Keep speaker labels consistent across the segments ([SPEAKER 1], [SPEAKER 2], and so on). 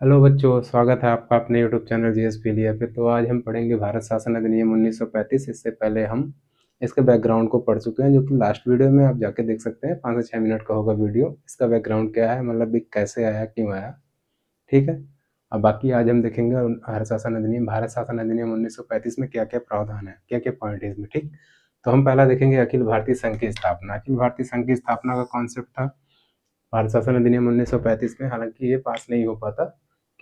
[SPEAKER 1] Hello बच्चों, स्वागत है आपका अपने यूट्यूब चैनल जीएस पीडीएफ पे। तो आज हम पढ़ेंगे भारत शासन अधिनियम 1935। इससे पहले हम इसके बैकग्राउंड को पढ़ चुके हैं, जो कि लास्ट वीडियो में आप जाके देख सकते हैं। 5 से 6 मिनट का होगा वीडियो। इसका बैकग्राउंड क्या है, मतलब भी कैसे आया, क्यों आया। ठीक है। अब बाकी आज हम देखेंगे भारत शासन अधिनियम 1935 में क्या क्या प्रावधान है, क्या क्या पॉइंट है इसमें। ठीक। तो हम पहला देखेंगे अखिल भारतीय संघ की स्थापना। अखिल भारतीय संघ की स्थापना का कॉन्सेप्ट था भारत शासन अधिनियम 1935 में। हालांकि ये पास नहीं हो पाता।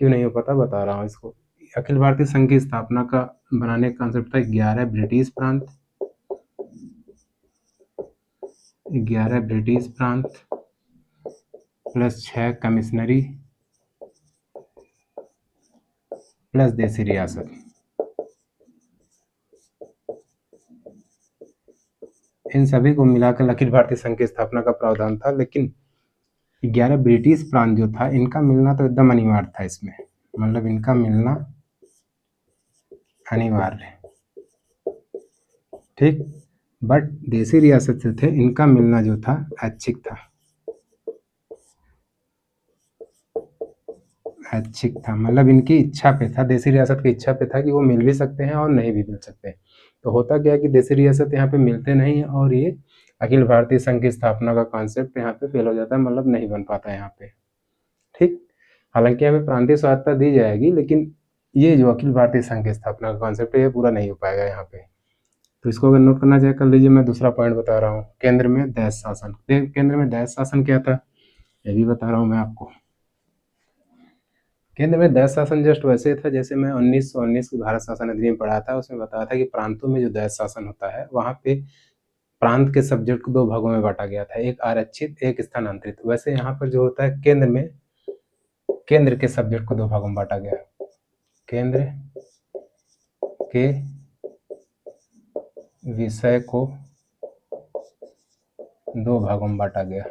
[SPEAKER 1] क्यों नहीं हो पाता बता रहा हूँ इसको। अखिल भारतीय संघ की स्थापना का बनाने का कंसेप्ट था 11 ब्रिटिश प्रांत, 11 ब्रिटिश प्रांत प्लस 6 कमिश्नरी प्लस देसी रियासत। इन सभी को मिलाकर अखिल भारतीय संघ की स्थापना का प्रावधान था। लेकिन 11 ब्रिटिश प्रांत जो था, इनका मिलना तो एकदम अनिवार्य था इसमें, मतलब इनका मिलना अनिवार्य। ठीक। बट देसी रियासत से थे, इनका मिलना जो था ऐच्छिक था, ऐच्छिक था। मतलब इनकी इच्छा पे था, देसी रियासत की इच्छा पे था कि वो मिल भी सकते हैं और नहीं भी मिल सकते हैं। तो होता क्या है कि देसी रियासत यहाँ पे मिलते नहीं है, और ये अखिल भारतीय संघ की स्थापना का कॉन्सेप्ट यहाँ पे फेल हो जाता है, मतलब नहीं बन पाता है यहाँ पे। ठीक। हालांकि यहाँ पे प्रांतीय स्वायत्तता दी जाएगी, लेकिन ये जो अखिल भारतीय संघ की स्थापना का कॉन्सेप्ट है, ये पूरा नहीं हो पाएगा यहाँ पे। तो इसको अगर नोट करना चाहे कर लीजिए। मैं दूसरा पॉइंट बता रहा हूँ, केंद्र में दैश शासन। केंद्र में दैश शासन क्या था, ये भी बता रहा हूँ मैं आपको। केंद्र में दैश शासन जस्ट वैसे था जैसे मैं 1919 की भारत शासन अधिनियम पढ़ा था, उसमें बताया था कि प्रांतों में जो दैश शासन होता है, वहाँ पे प्रांत के सब्जेक्ट को 2 भागों में बांटा गया था, एक आरक्षित, एक स्थानांतरित। वैसे यहाँ पर जो होता है, केंद्र में केंद्र के सब्जेक्ट को 2 भागों में बांटा गया। केंद्र के विषय को 2 भागों में बांटा गया।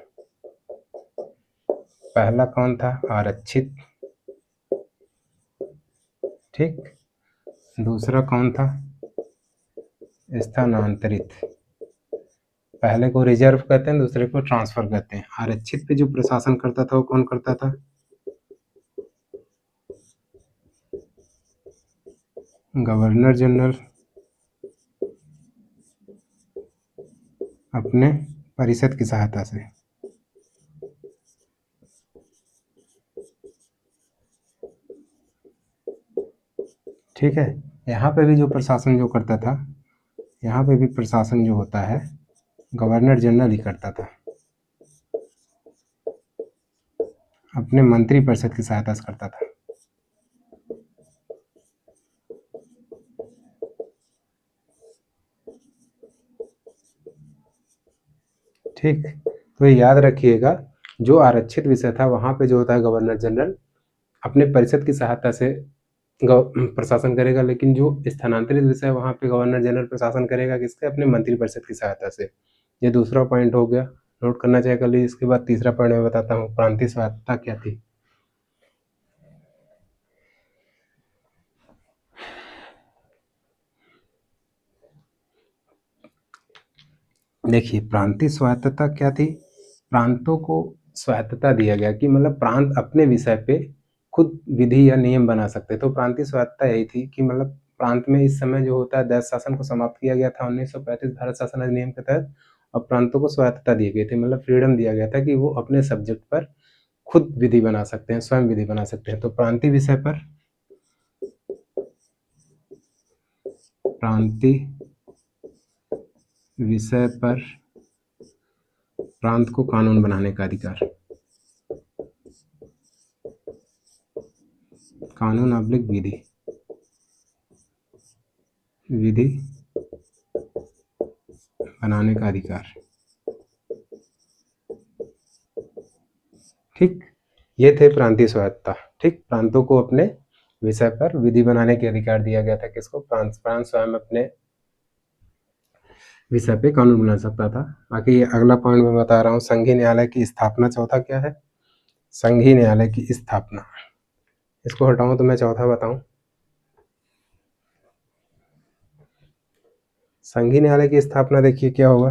[SPEAKER 1] पहला कौन था, आरक्षित। ठीक। दूसरा कौन था, स्थानांतरित। पहले को रिजर्व कहते हैं, दूसरे को ट्रांसफर कहते हैं। आरक्षित पे जो प्रशासन करता था वो कौन करता था, गवर्नर जनरल अपने परिषद की सहायता से। ठीक है। यहाँ पे भी जो प्रशासन जो करता था, यहाँ पे भी प्रशासन जो होता है गवर्नर जनरल ही करता था, अपने मंत्री परिषद की सहायता से करता था। ठीक। तो ये याद रखिएगा, जो आरक्षित विषय था वहाँ पे जो होता है गवर्नर जनरल अपने परिषद की सहायता से प्रशासन करेगा, लेकिन जो स्थानांतरित विषय वहाँ पे गवर्नर जनरल प्रशासन करेगा किसके, अपने मंत्री परिषद की सहायता से। ये दूसरा पॉइंट हो गया, नोट करना चाहिए कर लीजिए। इसके बाद तीसरा पॉइंट मैं बताता हूँ, प्रांतीय स्वायत्तता क्या थी। देखिए, प्रांतीय स्वायत्तता क्या थी। प्रांतों को स्वायत्तता दिया गया कि मतलब प्रांत अपने विषय पे खुद विधि या नियम बना सकते। तो प्रांतीय स्वायत्तता यही थी कि मतलब प्रांत में इस समय जो होता है दैश शासन को समाप्त किया गया था 1935 भारत शासन अधिनियम के तहत, और प्रांतों को स्वायत्तता दी गई थी, मतलब फ्रीडम दिया गया था कि वो अपने सब्जेक्ट पर खुद विधि बना सकते हैं, स्वयं विधि बना सकते हैं। तो प्रांतीय विषय पर, प्रांतीय विषय पर प्रांत को कानून बनाने का अधिकार, कानून अब्लिक विधि, विधि बनाने का अधिकार। ठीक। ये थे प्रांतीय स्वायत्तता। ठीक। प्रांतों को अपने विषय पर विधि बनाने के अधिकार दिया गया था। किसको, प्रांत स्वयं अपने विषय पे कानून बना सकता था। बाकी अगला पॉइंट मैं बता रहा हूँ, संघीय न्यायालय की स्थापना। चौथा क्या है, संघीय न्यायालय की स्थापना। इसको हटाऊं तो मैं चौथा बताऊं। संघीय न्यायालय की स्थापना देखिए क्या होगा।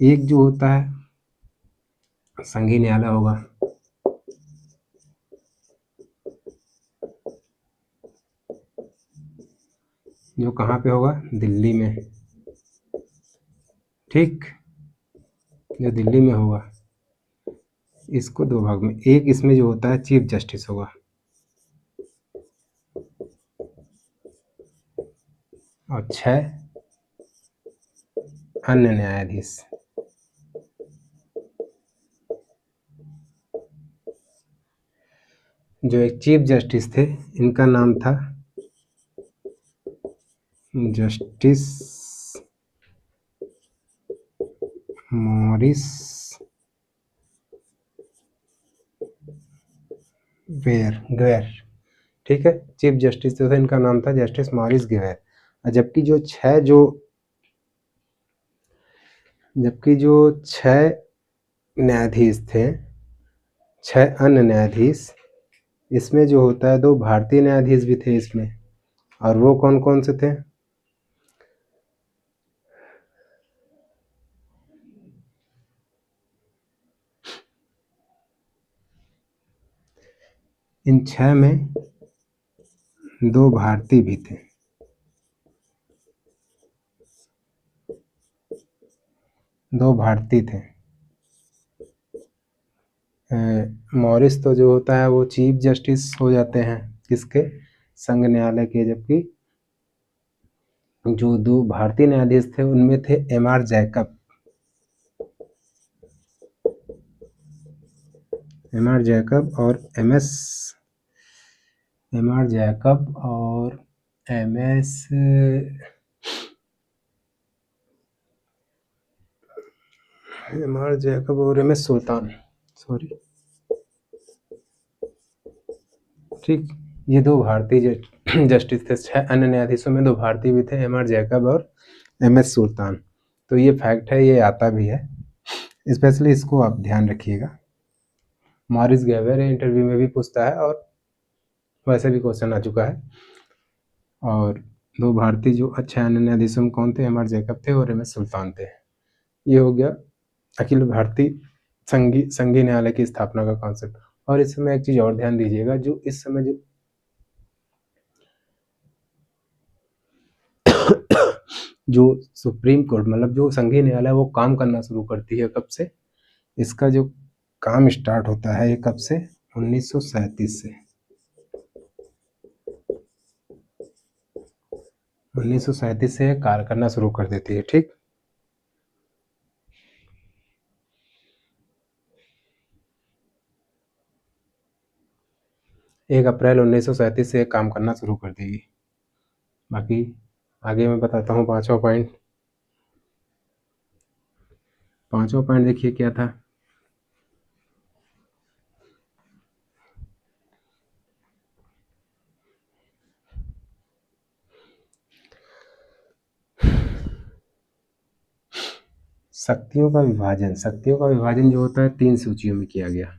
[SPEAKER 1] एक जो होता है संघीय न्यायालय होगा, जो कहाँ पे होगा, दिल्ली में, ठीक, जो दिल्ली में होगा। इसको दो भाग में, एक इसमें जो होता है चीफ जस्टिस होगा, और 6 अन्य न्यायाधीश। जो एक चीफ जस्टिस थे, इनका नाम था जस्टिस मॉरिस ग्वेर, ठीक है। चीफ जस्टिस जो थे इनका नाम था जस्टिस मॉरिस ग्वेर। जबकि जो 6 न्यायाधीश थे, 6 अन्य न्यायाधीश, इसमें जो होता है 2 भारतीय न्यायाधीश भी थे इसमें। और वो कौन कौन से थे, इन 6 में 2 भारतीय भी थे, 2 भारतीय थे। मॉरिस तो जो होता है वो चीफ जस्टिस हो जाते हैं किसके, संघ न्यायालय के। जबकि जो 2 भारतीय न्यायाधीश थे उनमें थे एम.आर. Jacob, MR. जैकब और एम.एस. एम.आर. जैकब और एम.एस. एम.आर. जैकब और एम.एस. सुल्तान, सॉरी, ठीक। ये 2 भारतीय जस्टिस थे। 6 अन्य न्यायाधीशों में 2 भारतीय भी थे, एम.आर. जैकब और एम.एस. सुल्तान। तो ये फैक्ट है, ये आता भी है, स्पेशली इसको आप ध्यान रखिएगा। मॉरिस ग्वेर इंटरव्यू में भी पूछता है और वैसे भी क्वेश्चन आ चुका है। और 2 भारतीय जो अच्छे अन्य न्यायाधीशों में कौन थे, एम.आर. जैकब थे और एम.एस. सुल्तान थे। ये हो गया अखिल भारतीय संघीय न्यायालय की स्थापना का कॉन्सेप्ट। और इस समय एक चीज और ध्यान दीजिएगा, जो इस समय जो सुप्रीम कोर्ट, मतलब जो संघीय न्यायालय, वो काम करना शुरू करती है कब से, इसका जो काम स्टार्ट होता है ये कब से, 1937 से। 1937 से कार्य करना शुरू कर देती है, ठीक। एक अप्रैल 1937 से काम करना शुरू कर देगी। बाकी आगे मैं बताता हूँ 5वां पॉइंट। 5वां पॉइंट देखिए क्या था, शक्तियों का विभाजन। शक्तियों का विभाजन जो होता है 3 सूचियों में किया गया,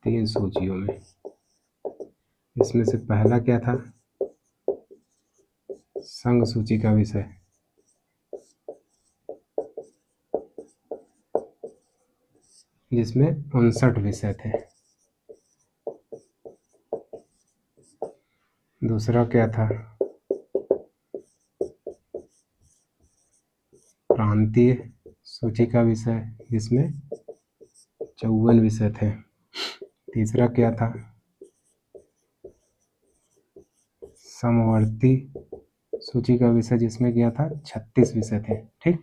[SPEAKER 1] 3 सूचियों में। इसमें से पहला क्या था, संघ सूची का विषय, जिसमें 59 विषय थे। दूसरा क्या था, प्रांतीय सूची का विषय, जिसमें 54 विषय थे। तीसरा क्या था, समवर्ती सूची का विषय, जिसमें क्या था 36 विषय थे, ठीक।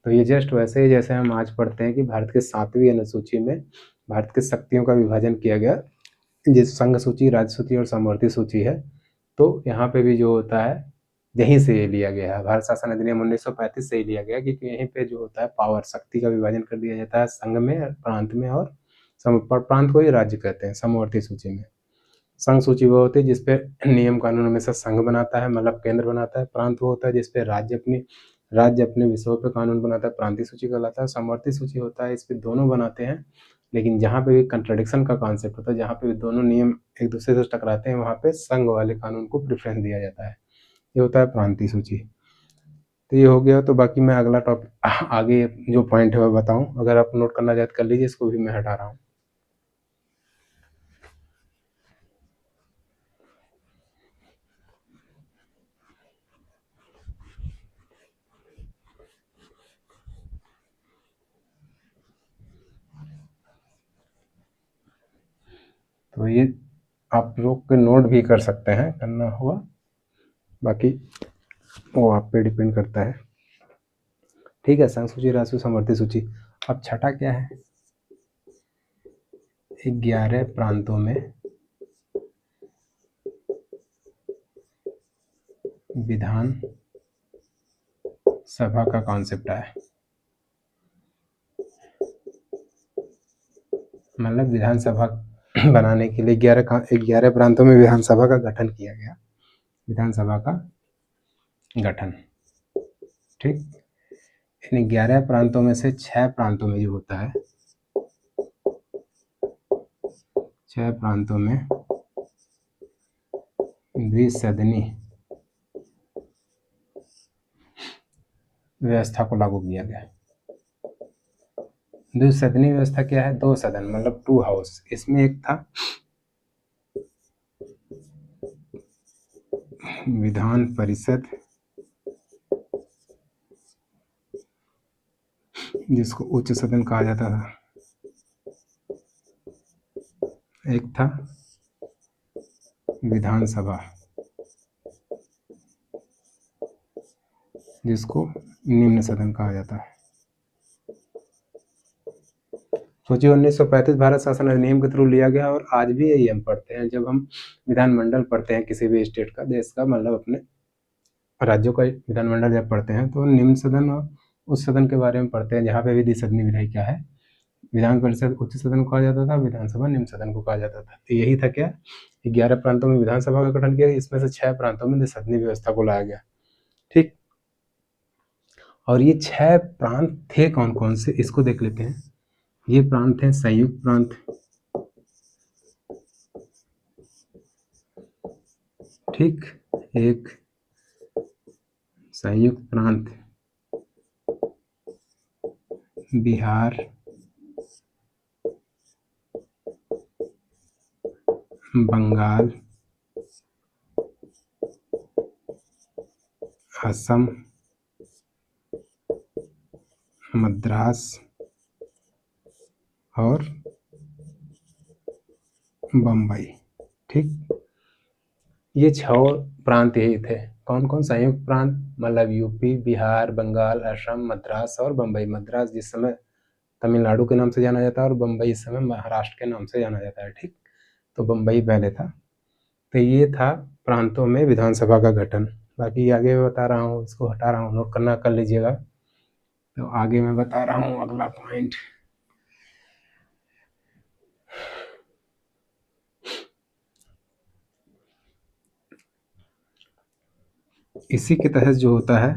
[SPEAKER 1] तो ये जस्ट वैसे ही जैसे हम आज पढ़ते हैं कि भारत के 7वीं अनुसूची में भारत की शक्तियों का विभाजन किया गया, जिस संघ सूची, राज्य सूची और समवर्ती सूची है। तो यहाँ पे भी जो होता है यहीं से ये लिया गया है, भारत शासन अधिनियम 1935 से ही लिया गया, क्योंकि यहीं पे जो होता है पावर, शक्ति का विभाजन कर दिया जाता है संघ में, प्रांत में, और प्रांत को ही राज्य कहते हैं समवर्ती सूची में। संघ सूची वो होती है जिसपे नियम कानून हमेशा संघ बनाता है, मतलब केंद्र बनाता है। प्रांत वो होता है जिसपे राज्य अपने विषयों पे कानून बनाता है, प्रांतीय सूची कहलाता है। समवर्ती सूची होता है, इस पे दोनों बनाते हैं, लेकिन जहाँ पे भी कंट्राडिक्शन का कॉन्सेप्ट होता है, जहाँ पे भी दोनों नियम एक दूसरे से टकराते हैं, वहाँ पे संघ वाले कानून को प्रेफरेंस दिया जाता है। ये होता है प्रांतीय सूची। तो ये हो गया। तो बाकी मैं अगला टॉपिक आगे जो पॉइंट है वो बताऊं, अगर आप नोट करना चाहते कर लीजिए, इसको भी मैं हटा रहा हूँ। ये आप लोग के नोट भी कर सकते हैं, करना हुआ, बाकी वो आप पे डिपेंड करता है। ठीक है, संघ सूची, राष्ट्रीय समवर्ती सूची। अब छठा क्या है, 11 प्रांतों में विधान सभा का कॉन्सेप्ट है, मतलब विधानसभा बनाने के लिए 11 प्रांतों में विधानसभा का गठन किया गया, विधानसभा का गठन। ठीक, इन 11 प्रांतों में से 6 प्रांतों में जो होता है, 6 प्रांतों में द्विसदनी व्यवस्था को लागू किया गया। द्विसदनी व्यवस्था क्या है, 2 सदन, मतलब 2 हाउस। इसमें एक था विधान परिषद, जिसको उच्च सदन कहा जाता था, एक था विधानसभा, जिसको निम्न सदन कहा जाता है। सोचिए 1935 भारत शासन अधिनियम के थ्रू लिया गया, और आज भी यही हम पढ़ते हैं जब हम विधानमंडल पढ़ते हैं किसी भी स्टेट का, देश का, मतलब अपने राज्यों का विधानमंडल जब पढ़ते हैं तो निम्न सदन और उच्च सदन के बारे में पढ़ते हैं, जहाँ पे भी द्विसदनी विधायी क्या है, विधान परिषद उच्च सदन को कहा जाता था, विधानसभा निम्न सदन को कहा जाता था। तो यही था क्या, 11 प्रांतों में विधानसभा का गठन किया, इसमें से 6 प्रांतों में द्विसदनी व्यवस्था को लाया गया। ठीक, और ये 6 प्रांत थे कौन कौन से, इसको देख लेते हैं। ये प्रांत हैं संयुक्त प्रांत, ठीक, एक संयुक्त प्रांत बिहार, बंगाल, असम, मद्रास और बम्बई। ठीक, ये 6 प्रांत यही थे। कौन कौन, संयुक्त प्रांत मतलब यूपी, बिहार, बंगाल, असम, मद्रास और बम्बई। मद्रास जिस समय तमिलनाडु के नाम से जाना जाता है और बम्बई इस समय महाराष्ट्र के नाम से जाना जाता है। ठीक, तो बम्बई पहले था। तो ये था प्रांतों में विधानसभा का गठन। बाकी आगे मैं बता रहा हूँ, इसको हटा रहा हूँ, नोट करना कर लीजिएगा। तो आगे मैं बता रहा हूँ अगला पॉइंट। इसी के तहत जो होता है,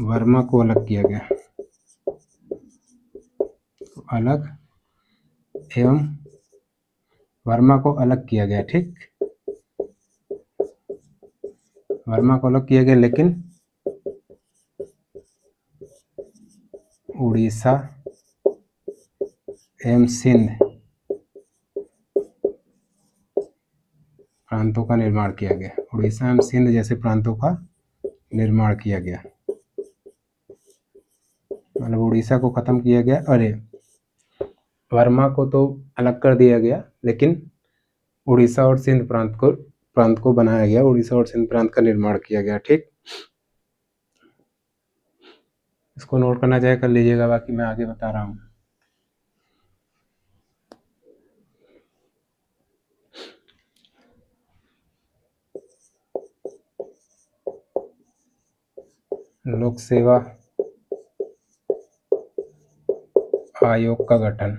[SPEAKER 1] वर्मा को अलग किया गया, तो अलग एवं वर्मा को अलग किया गया। ठीक, वर्मा को अलग किया गया, लेकिन उड़ीसा एवं सिंध प्रांतों का निर्माण किया गया। उड़ीसा एवं सिंध जैसे प्रांतों का निर्माण किया गया, मतलब उड़ीसा को खत्म किया गया। अरे, वर्मा को तो अलग कर दिया गया, लेकिन उड़ीसा और सिंध प्रांत को बनाया गया, उड़ीसा और सिंध प्रांत का निर्माण किया गया। ठीक, इसको नोट करना चाहे कर लीजिएगा, बाकी मैं आगे बता रहा हूँ। लोक सेवा आयोग का गठन।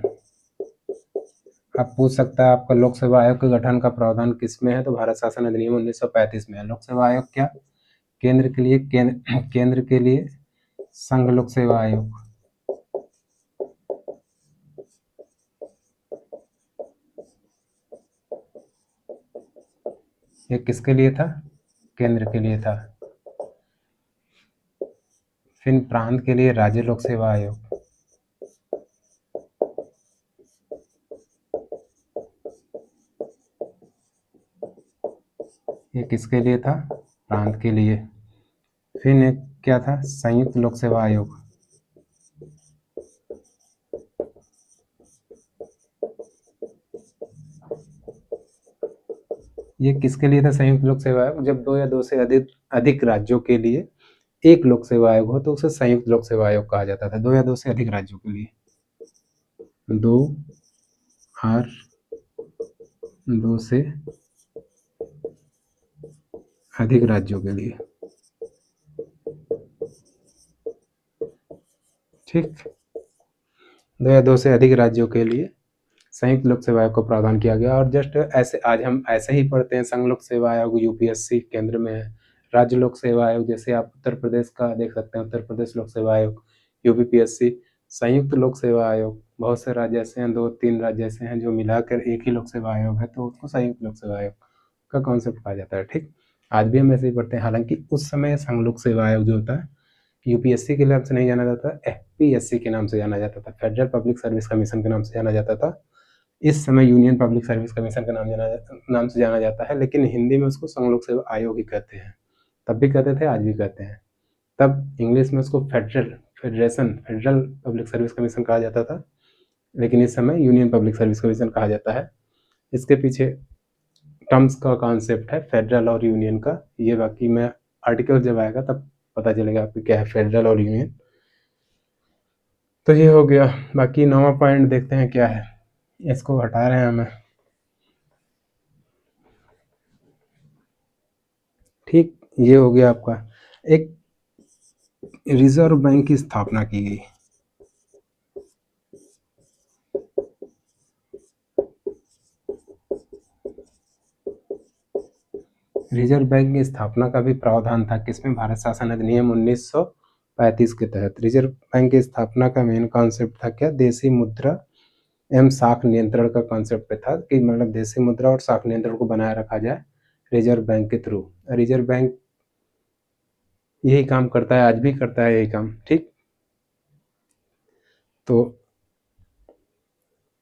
[SPEAKER 1] आप पूछ सकता है आपका लोक सेवा आयोग के गठन का प्रावधान किसमें है, तो भारत शासन अधिनियम 1935 में है। लोक सेवा आयोग क्या, केंद्र के लिए संघ लोक सेवा आयोग, ये किसके लिए था, केंद्र के लिए था। फिर प्रांत के लिए राज्य लोक सेवा आयोग, ये किसके लिए था, प्रांत के लिए। फिर एक क्या था, संयुक्त लोक सेवा आयोग, ये किसके लिए था संयुक्त लोक सेवा आयोग? जब 2 या 2 से अधिक अधिक राज्यों के लिए एक लोक सेवा आयोग हो तो उसे संयुक्त लोक सेवा आयोग कहा जाता था। 2 या 2 से अधिक राज्यों के लिए। 2 और 2 से अधिक राज्यों के लिए। ठीक, 2 या 2 से अधिक राज्यों के लिए संयुक्त लोक सेवा आयोग को प्रावधान किया गया। और जस्ट ऐसे आज हम ऐसे ही पढ़ते हैं, संघ लोक सेवा आयोग यूपीएससी केंद्र में है, राज्य लोक सेवा आयोग जैसे आप उत्तर प्रदेश का देख सकते हैं, उत्तर प्रदेश लोक सेवा आयोग यूपीपीएससी। संयुक्त लोक सेवा आयोग बहुत से राज्य ऐसे हैं, 2-3 राज्य ऐसे हैं जो मिलाकर एक ही लोक सेवा आयोग है, तो उसको संयुक्त लोक सेवा आयोग का कॉन्सेप्ट कहा जाता है। ठीक, आज भी हम ऐसे ही पढ़ते हैं। हालांकि उस समय संघ लोक सेवा आयोग जो होता है यूपीएससी के नाम से नहीं जाना जाता, एफपीएससी के नाम से जाना जाता था, फेडरल पब्लिक सर्विस कमीशन के नाम से जाना जाता था। इस समय यूनियन पब्लिक सर्विस कमीशन का नाम से जाना जाता है, लेकिन हिंदी में उसको संघ लोक सेवा आयोग ही कहते हैं। तब भी कहते थे, आज भी कहते हैं। तब इंग्लिश में उसको फेडरल पब्लिक सर्विस कमीशन कहा जाता था, लेकिन इस समय यूनियन पब्लिक सर्विस कमीशन कहा जाता है। इसके पीछे टर्म्स का कॉन्सेप्ट है फेडरल और यूनियन का, ये बाकी मैं आर्टिकल जब आएगा तब पता चलेगा आपको क्या है फेडरल और यूनियन। तो ये हो गया। बाकी 9वां पॉइंट देखते हैं क्या है, इसको हटा रहे हैं हमें। ठीक, ये हो गया आपका। एक रिजर्व बैंक की स्थापना की गई। रिजर्व बैंक की स्थापना का भी प्रावधान था किसमें? भारत शासन अधिनियम 1935 के तहत रिजर्व बैंक की स्थापना का मेन कॉन्सेप्ट था क्या? देशी मुद्रा एवं साख नियंत्रण का कॉन्सेप्ट था कि मतलब देशी मुद्रा और साख नियंत्रण को बनाए रखा जाए रिजर्व बैंक के थ्रू। रिजर्व बैंक यही काम करता है, आज भी करता है यही काम। ठीक, तो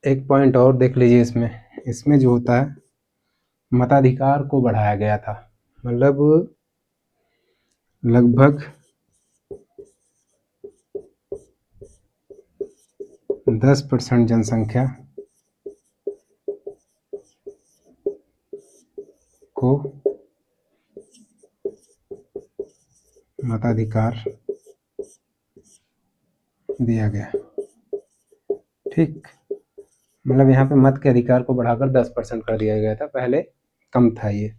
[SPEAKER 1] एक पॉइंट और देख लीजिए इसमें जो होता है मताधिकार को बढ़ाया गया था। मतलब लगभग 10% जनसंख्या को मताधिकार दिया गया। ठीक, मतलब यहाँ पे मत के अधिकार को बढ़ाकर 10% कर दिया गया था, पहले कम था ये।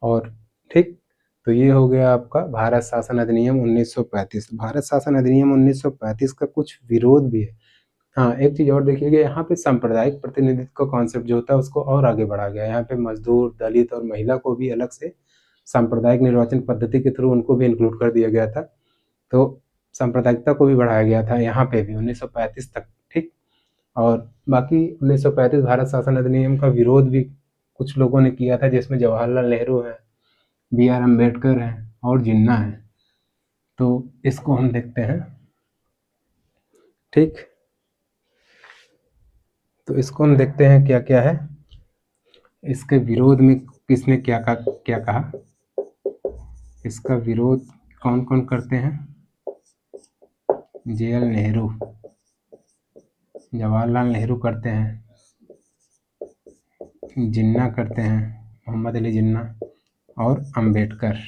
[SPEAKER 1] और ठीक, तो ये हो गया आपका भारत शासन अधिनियम 1935। भारत शासन अधिनियम 1935 का कुछ विरोध भी है। हाँ, एक चीज और देखिएगा, यहाँ पे सांप्रदायिक प्रतिनिधित्व का कॉन्सेप्ट जो होता है उसको और आगे बढ़ा गया। यहाँ पे मजदूर, दलित और महिला को भी अलग से सांप्रदायिक निर्वाचन पद्धति के थ्रू उनको भी इंक्लूड कर दिया गया था। तो सांप्रदायिकता को भी बढ़ाया गया था यहाँ पे भी 1935 तक। ठीक, और बाकी 1935 भारत शासन अधिनियम का विरोध भी कुछ लोगों ने किया था, जिसमें जवाहरलाल नेहरू हैं, BR अम्बेडकर हैं और जिन्ना हैं। तो इसको हम देखते हैं। ठीक, तो इसको हम देखते हैं क्या क्या है, इसके विरोध में किसने क्या कहा। इसका विरोध कौन कौन करते हैं? JL नेहरू, जवाहरलाल नेहरू करते हैं, जिन्ना करते हैं, मोहम्मद अली जिन्ना और अम्बेडकर।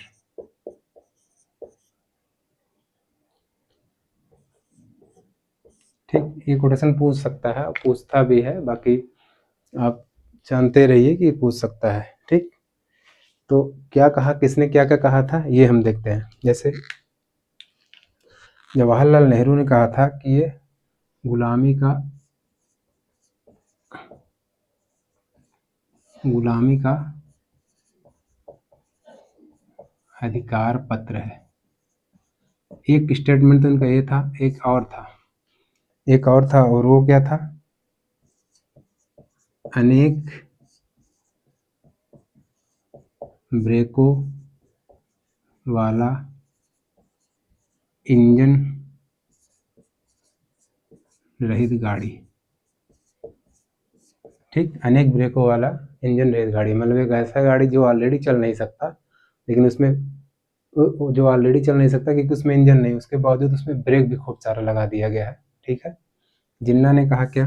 [SPEAKER 1] ठीक, ये क्वेश्चन पूछ सकता है, पूछता भी है, बाकी आप जानते रहिए कि पूछ सकता है। ठीक, तो क्या कहा, किसने क्या क्या कहा था ये हम देखते हैं। जैसे जवाहरलाल नेहरू ने कहा था कि ये गुलामी का अधिकार पत्र है। एक स्टेटमेंट तो इनका ये था, एक और था और वो क्या था? अनेक ब्रेकों वाला इंजन रहित गाड़ी। ठीक, अनेक ब्रेकों वाला इंजन रहित गाड़ी मतलब एक ऐसा गाड़ी जो ऑलरेडी चल नहीं सकता, लेकिन उसमें जो ऑलरेडी चल नहीं सकता क्योंकि उसमें इंजन नहीं, उसके बावजूद उसमें ब्रेक भी खूब सारा लगा दिया गया है। ठीक है, जिन्ना ने कहा क्या?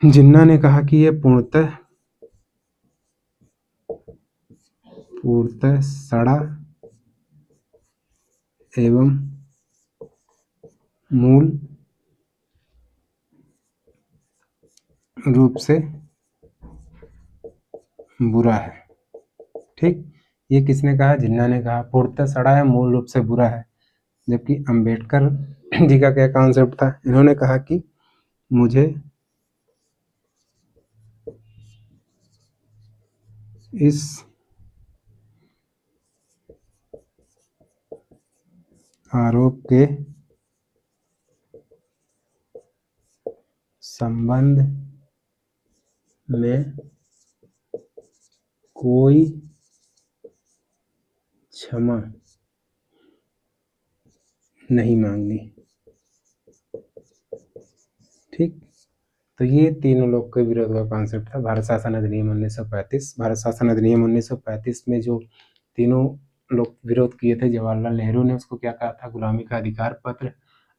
[SPEAKER 1] जिन्ना ने कहा कि यह पूर्णतः पूर्णतः सड़ा एवं मूल रूप से बुरा है। ठीक, ये किसने कहा? जिन्ना ने कहा पूर्णतः सड़ा है, मूल रूप से बुरा है। जबकि अंबेडकर जी का क्या कॉन्सेप्ट था? इन्होंने कहा कि मुझे इस आरोप के संबंध में कोई क्षमा नहीं मांगनी। ठीक, तो ये तीनों लोग के विरोध का कॉन्सेप्ट था भारत शासन अधिनियम 1935। भारत शासन अधिनियम 1935 में जो तीनों लोग विरोध किए थे, जवाहरलाल नेहरू ने उसको क्या कहा था? गुलामी का अधिकार पत्र,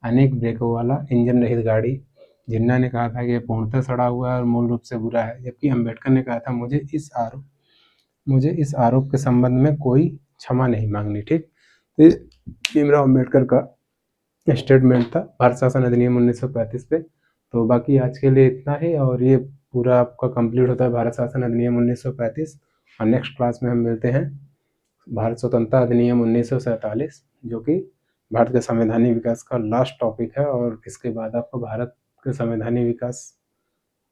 [SPEAKER 1] अनेक ब्रेकों वाला इंजन रहित गाड़ी। जिन्ना ने कहा था कि ये पूर्णतः सड़ा हुआ है और मूल रूप से बुरा है। जबकि अंबेडकर ने कहा था मुझे इस आरोप के संबंध में कोई क्षमा नहीं मांगनी। ठीक, तो भीमराव अम्बेडकर का स्टेटमेंट था भारत शासन अधिनियम 1935 पे। तो बाकी आज के लिए इतना ही, और ये पूरा आपका कंप्लीट होता है भारत शासन अधिनियम 1935। और नेक्स्ट क्लास में हम मिलते हैं भारत स्वतंत्रता अधिनियम 1947, जो कि भारत के संवैधानिक विकास का लास्ट टॉपिक है। और इसके बाद आपका भारत का संवैधानिक विकास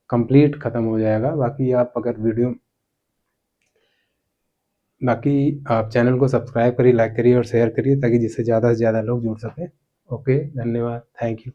[SPEAKER 1] कंप्लीट खत्म हो जाएगा। बाकी आप चैनल को सब्सक्राइब करिए, लाइक करिए और शेयर करिए, ताकि जिससे ज़्यादा से ज़्यादा लोग जुड़ सकें। ओके, धन्यवाद, थैंक यू।